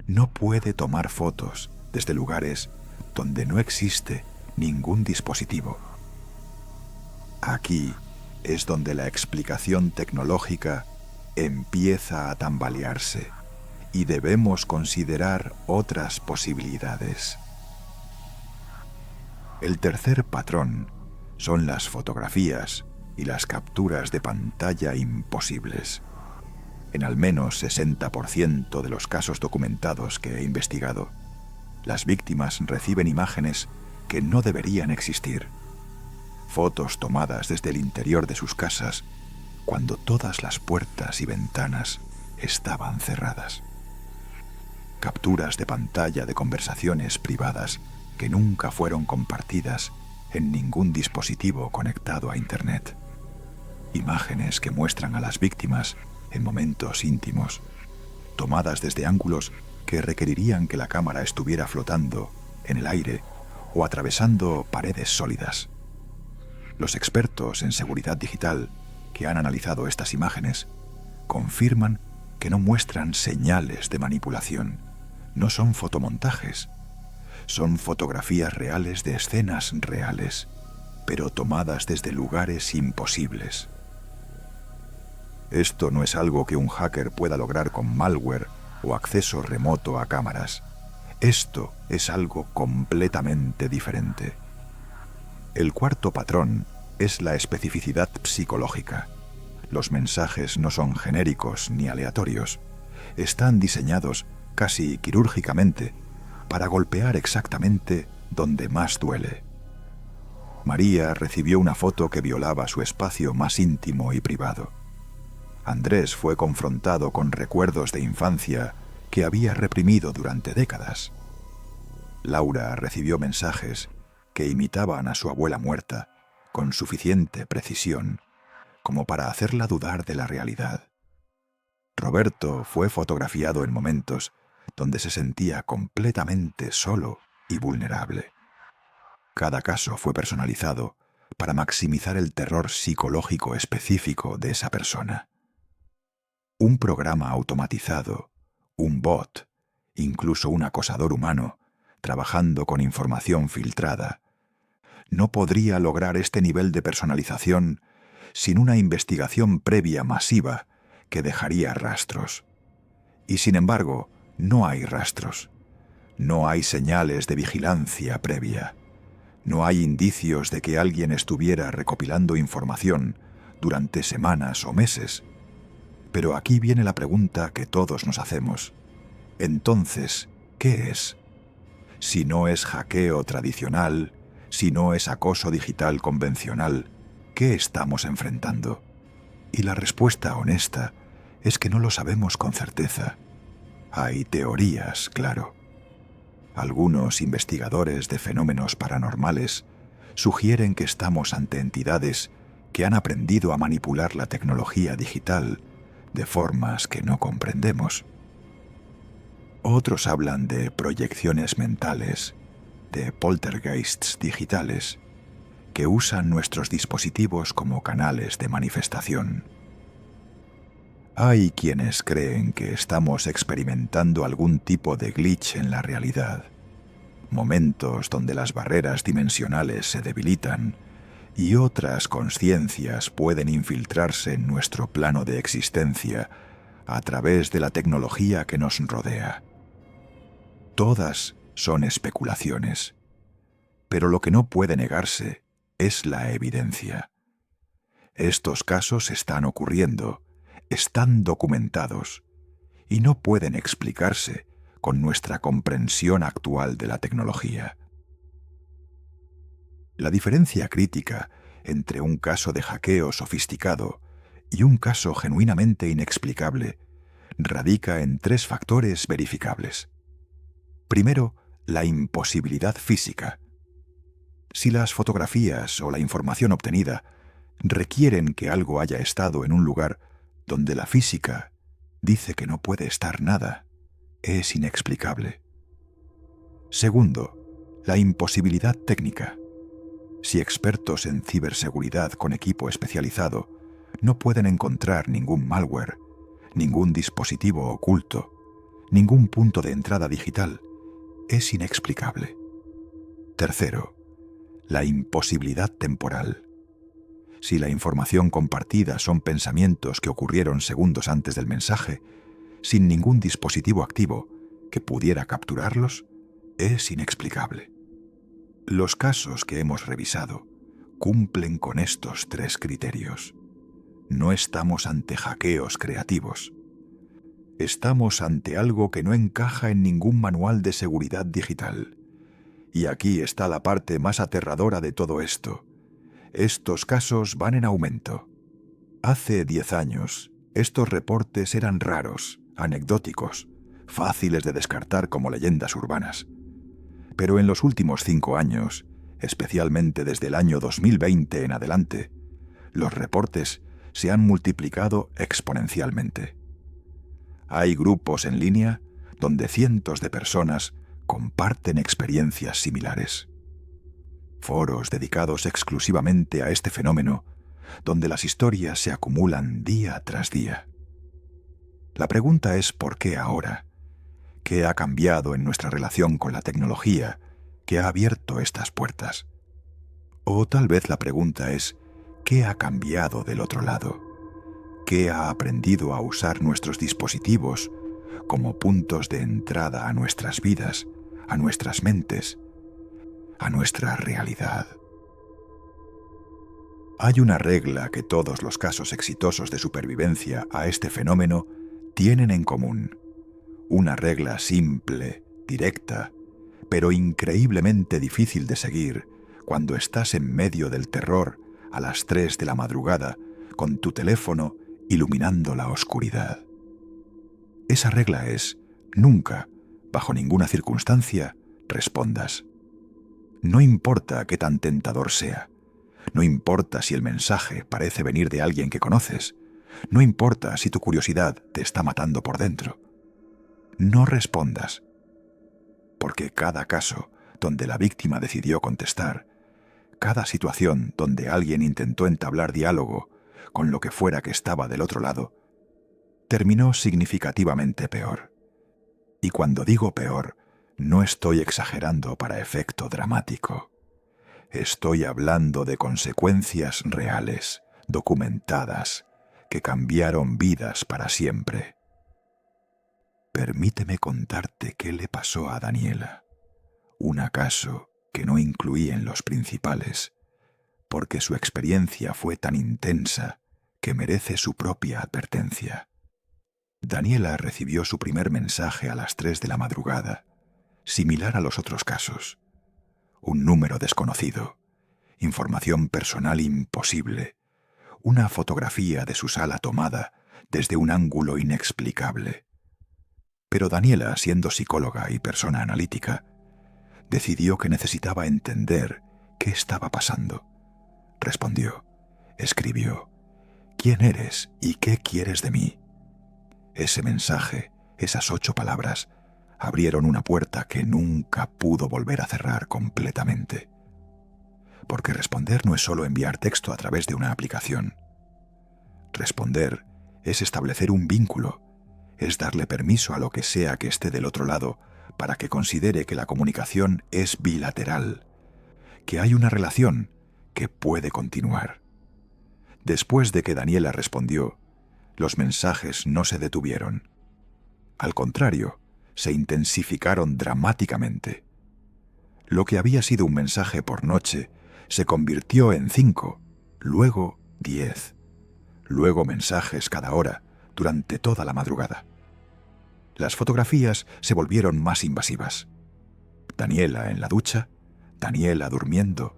No puede tomar fotos desde lugares donde no existe ningún dispositivo. Aquí es donde la explicación tecnológica empieza a tambalearse y debemos considerar otras posibilidades. El tercer patrón son las fotografías y las capturas de pantalla imposibles. En al menos 60% de los casos documentados que he investigado, las víctimas reciben imágenes que no deberían existir. Fotos tomadas desde el interior de sus casas cuando todas las puertas y ventanas estaban cerradas. Capturas de pantalla de conversaciones privadas que nunca fueron compartidas en ningún dispositivo conectado a Internet. Imágenes que muestran a las víctimas en momentos íntimos, tomadas desde ángulos que requerirían que la cámara estuviera flotando en el aire o atravesando paredes sólidas. Los expertos en seguridad digital que han analizado estas imágenes confirman que no muestran señales de manipulación, no son fotomontajes, son fotografías reales de escenas reales, pero tomadas desde lugares imposibles. Esto no es algo que un hacker pueda lograr con malware o acceso remoto a cámaras. Esto es algo completamente diferente. El cuarto patrón es la especificidad psicológica. Los mensajes no son genéricos ni aleatorios. Están diseñados casi quirúrgicamente para golpear exactamente donde más duele. María recibió una foto que violaba su espacio más íntimo y privado. Andrés fue confrontado con recuerdos de infancia que había reprimido durante décadas. Laura recibió mensajes que imitaban a su abuela muerta con suficiente precisión como para hacerla dudar de la realidad. Roberto fue fotografiado en momentos donde se sentía completamente solo y vulnerable. Cada caso fue personalizado para maximizar el terror psicológico específico de esa persona. Un programa automatizado, un bot, incluso un acosador humano, trabajando con información filtrada, no podría lograr este nivel de personalización sin una investigación previa masiva que dejaría rastros. Y sin embargo, no hay rastros. No hay señales de vigilancia previa. No hay indicios de que alguien estuviera recopilando información durante semanas o meses. Pero aquí viene la pregunta que todos nos hacemos. Entonces, ¿qué es? Si no es hackeo tradicional, si no es acoso digital convencional, ¿qué estamos enfrentando? Y la respuesta honesta es que no lo sabemos con certeza. Hay teorías, claro. Algunos investigadores de fenómenos paranormales sugieren que estamos ante entidades que han aprendido a manipular la tecnología digital de formas que no comprendemos. Otros hablan de proyecciones mentales, de poltergeists digitales, que usan nuestros dispositivos como canales de manifestación. Hay quienes creen que estamos experimentando algún tipo de glitch en la realidad, momentos donde las barreras dimensionales se debilitan y otras conciencias pueden infiltrarse en nuestro plano de existencia a través de la tecnología que nos rodea. Todas son especulaciones, pero lo que no puede negarse es la evidencia. Estos casos están ocurriendo, están documentados, y no pueden explicarse con nuestra comprensión actual de la tecnología. La diferencia crítica entre un caso de hackeo sofisticado y un caso genuinamente inexplicable radica en 3 factores verificables. Primero, la imposibilidad física. Si las fotografías o la información obtenida requieren que algo haya estado en un lugar donde la física dice que no puede estar nada, es inexplicable. Segundo, la imposibilidad técnica. Si expertos en ciberseguridad con equipo especializado no pueden encontrar ningún malware, ningún dispositivo oculto, ningún punto de entrada digital, es inexplicable. Tercero, la imposibilidad temporal. Si la información compartida son pensamientos que ocurrieron segundos antes del mensaje, sin ningún dispositivo activo que pudiera capturarlos, es inexplicable. Los casos que hemos revisado cumplen con estos 3 criterios. No estamos ante hackeos creativos. Estamos ante algo que no encaja en ningún manual de seguridad digital. Y aquí está la parte más aterradora de todo esto. Estos casos van en aumento. Hace 10 años, estos reportes eran raros, anecdóticos, fáciles de descartar como leyendas urbanas. Pero en los últimos 5 años, especialmente desde el año 2020 en adelante, los reportes se han multiplicado exponencialmente. Hay grupos en línea donde cientos de personas comparten experiencias similares. Foros dedicados exclusivamente a este fenómeno, donde las historias se acumulan día tras día. La pregunta es ¿por qué ahora? ¿Qué ha cambiado en nuestra relación con la tecnología que ha abierto estas puertas? O tal vez la pregunta es ¿qué ha cambiado del otro lado? ¿Qué ha aprendido a usar nuestros dispositivos como puntos de entrada a nuestras vidas, a nuestras mentes, a nuestra realidad? Hay una regla que todos los casos exitosos de supervivencia a este fenómeno tienen en común. Una regla simple, directa, pero increíblemente difícil de seguir cuando estás en medio del terror a las 3 de la madrugada con tu teléfono iluminando la oscuridad. Esa regla es: nunca, bajo ninguna circunstancia, respondas. No importa qué tan tentador sea. No importa si el mensaje parece venir de alguien que conoces. No importa si tu curiosidad te está matando por dentro. No respondas. Porque cada caso donde la víctima decidió contestar, cada situación donde alguien intentó entablar diálogo con lo que fuera que estaba del otro lado, terminó significativamente peor. Y cuando digo peor, no estoy exagerando para efecto dramático. Estoy hablando de consecuencias reales, documentadas, que cambiaron vidas para siempre. Permíteme contarte qué le pasó a Daniela, un caso que no incluí en los principales, porque su experiencia fue tan intensa que merece su propia advertencia. Daniela recibió su primer mensaje a las 3 de la madrugada, similar a los otros casos. Un número desconocido, información personal imposible, una fotografía de su sala tomada desde un ángulo inexplicable. Pero Daniela, siendo psicóloga y persona analítica, decidió que necesitaba entender qué estaba pasando. Respondió, escribió: ¿quién eres y qué quieres de mí? Ese mensaje, esas 8 palabras, abrieron una puerta que nunca pudo volver a cerrar completamente. Porque responder no es solo enviar texto a través de una aplicación. Responder es establecer un vínculo, es darle permiso a lo que sea que esté del otro lado para que considere que la comunicación es bilateral, que hay una relación que puede continuar. Después de que Daniela respondió, los mensajes no se detuvieron. Al contrario, se intensificaron dramáticamente. Lo que había sido un mensaje por noche se convirtió en 5, luego 10, luego mensajes cada hora durante toda la madrugada. Las fotografías se volvieron más invasivas. Daniela en la ducha, Daniela durmiendo,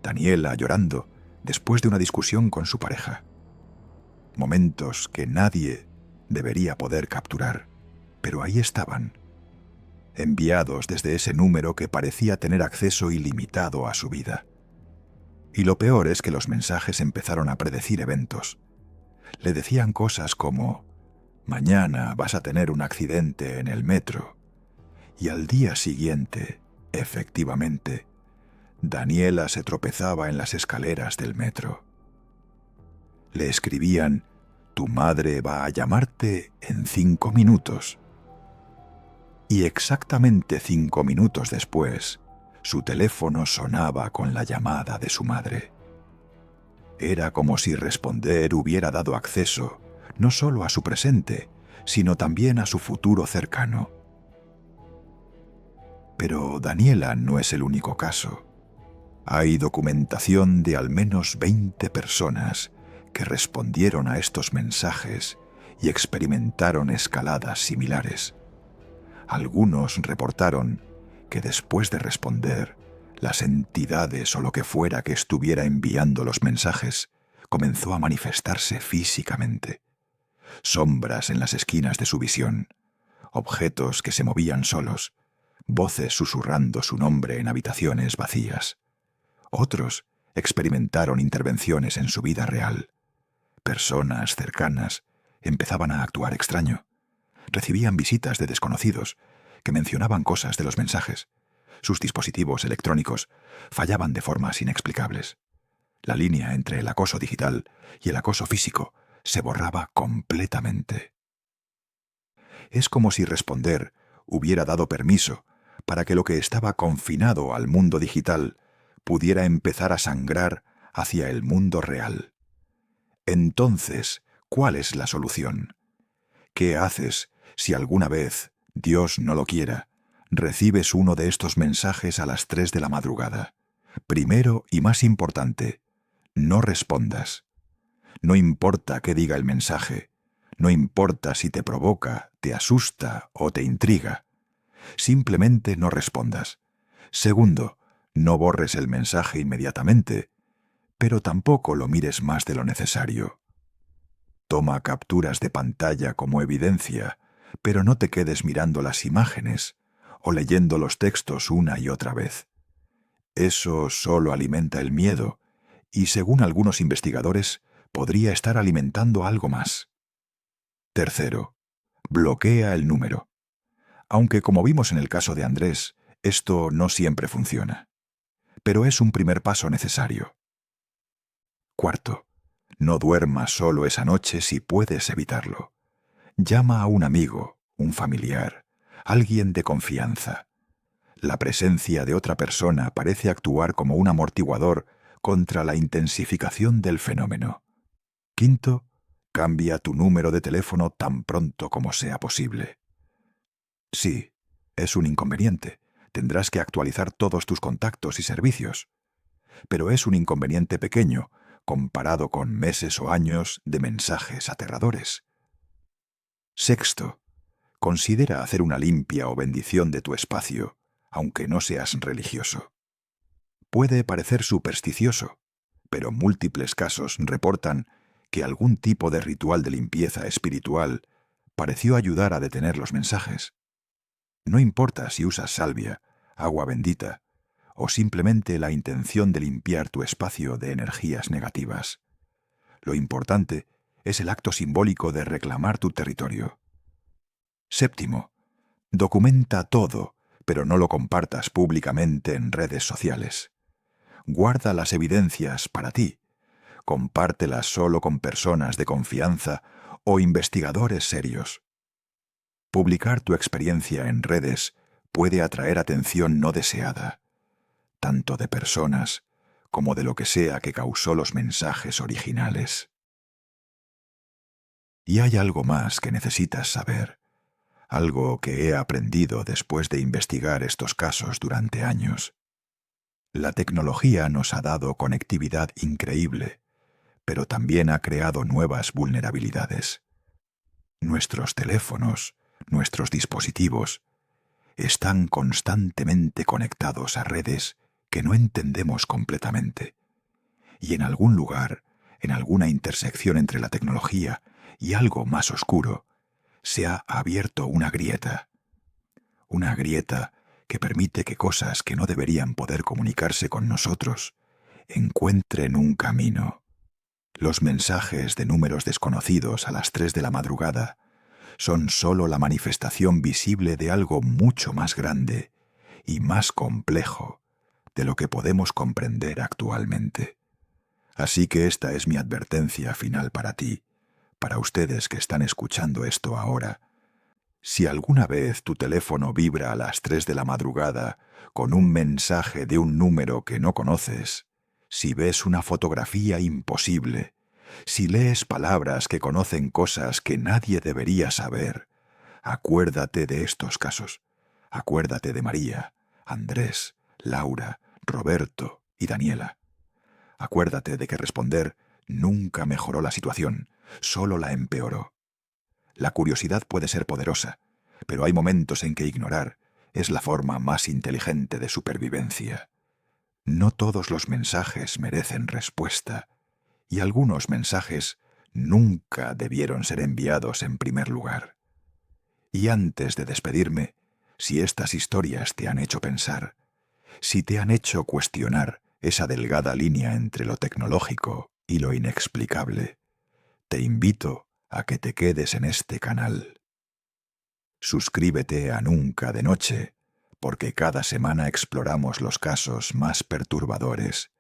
Daniela llorando después de una discusión con su pareja. Momentos que nadie debería poder capturar, pero ahí estaban, enviados desde ese número que parecía tener acceso ilimitado a su vida. Y lo peor es que los mensajes empezaron a predecir eventos. Le decían cosas como: mañana vas a tener un accidente en el metro. Y al día siguiente, efectivamente, Daniela se tropezaba en las escaleras del metro. Le escribían: tu madre va a llamarte en 5 minutos. Y exactamente 5 minutos después, su teléfono sonaba con la llamada de su madre. Era como si responder hubiera dado acceso no solo a su presente, sino también a su futuro cercano. Pero Daniela no es el único caso. Hay documentación de al menos 20 personas que respondieron a estos mensajes y experimentaron escaladas similares. Algunos reportaron que después de responder, las entidades o lo que fuera que estuviera enviando los mensajes comenzó a manifestarse físicamente. Sombras en las esquinas de su visión, objetos que se movían solos, voces susurrando su nombre en habitaciones vacías. Otros experimentaron intervenciones en su vida real. Personas cercanas empezaban a actuar extraño. Recibían visitas de desconocidos que mencionaban cosas de los mensajes. Sus dispositivos electrónicos fallaban de formas inexplicables. La línea entre el acoso digital y el acoso físico se borraba completamente. Es como si responder hubiera dado permiso para que lo que estaba confinado al mundo digital pudiera empezar a sangrar hacia el mundo real. Entonces, ¿cuál es la solución? ¿Qué haces si alguna vez, Dios no lo quiera, recibes uno de estos mensajes a las 3 de la madrugada? Primero y más importante, no respondas. No importa qué diga el mensaje, no importa si te provoca, te asusta o te intriga. Simplemente no respondas. Segundo, no borres el mensaje inmediatamente, pero tampoco lo mires más de lo necesario. Toma capturas de pantalla como evidencia, pero no te quedes mirando las imágenes o leyendo los textos una y otra vez. Eso solo alimenta el miedo y, según algunos investigadores, podría estar alimentando algo más. Tercero, bloquea el número. Aunque, como vimos en el caso de Andrés, esto no siempre funciona. Pero es un primer paso necesario. Cuarto, no duermas solo esa noche si puedes evitarlo. Llama a un amigo, un familiar, alguien de confianza. La presencia de otra persona parece actuar como un amortiguador contra la intensificación del fenómeno. Quinto, cambia tu número de teléfono tan pronto como sea posible. Sí, es un inconveniente. Tendrás que actualizar todos tus contactos y servicios. Pero es un inconveniente pequeño comparado con meses o años de mensajes aterradores. Sexto, considera hacer una limpia o bendición de tu espacio, aunque no seas religioso. Puede parecer supersticioso, pero múltiples casos reportan que algún tipo de ritual de limpieza espiritual pareció ayudar a detener los mensajes. No importa si usas salvia, agua bendita, o simplemente la intención de limpiar tu espacio de energías negativas. Lo importante es el acto simbólico de reclamar tu territorio. Séptimo, documenta todo, pero no lo compartas públicamente en redes sociales. Guarda las evidencias para ti. Compártelas solo con personas de confianza o investigadores serios. Publicar tu experiencia en redes puede atraer atención no deseada, tanto de personas como de lo que sea que causó los mensajes originales. Y hay algo más que necesitas saber, algo que he aprendido después de investigar estos casos durante años. La tecnología nos ha dado conectividad increíble, pero también ha creado nuevas vulnerabilidades. Nuestros teléfonos, nuestros dispositivos, están constantemente conectados a redes que no entendemos completamente. Y en algún lugar, en alguna intersección entre la tecnología y algo más oscuro, se ha abierto una grieta que permite que cosas que no deberían poder comunicarse con nosotros encuentren un camino. Los mensajes de números desconocidos a las 3 de la madrugada son sólo la manifestación visible de algo mucho más grande y más complejo de lo que podemos comprender actualmente. Así que esta es mi advertencia final para ti, para ustedes que están escuchando esto ahora. Si alguna vez tu teléfono vibra a las 3 de la madrugada con un mensaje de un número que no conoces, si ves una fotografía imposible, si lees palabras que conocen cosas que nadie debería saber, acuérdate de estos casos. Acuérdate de María, Andrés, Laura, Roberto y Daniela. Acuérdate de que responder nunca mejoró la situación, solo la empeoró. La curiosidad puede ser poderosa, pero hay momentos en que ignorar es la forma más inteligente de supervivencia. No todos los mensajes merecen respuesta, y algunos mensajes nunca debieron ser enviados en primer lugar. Y antes de despedirme, si estas historias te han hecho pensar, si te han hecho cuestionar esa delgada línea entre lo tecnológico y lo inexplicable, te invito a que te quedes en este canal. Suscríbete a Nunca de Noche, porque cada semana exploramos los casos más perturbadores,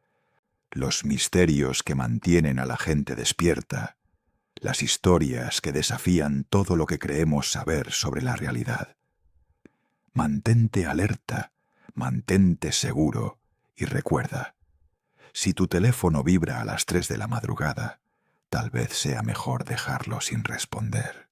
los misterios que mantienen a la gente despierta, las historias que desafían todo lo que creemos saber sobre la realidad. Mantente alerta, mantente seguro y recuerda, si tu teléfono vibra a las 3 de la madrugada, tal vez sea mejor dejarlo sin responder.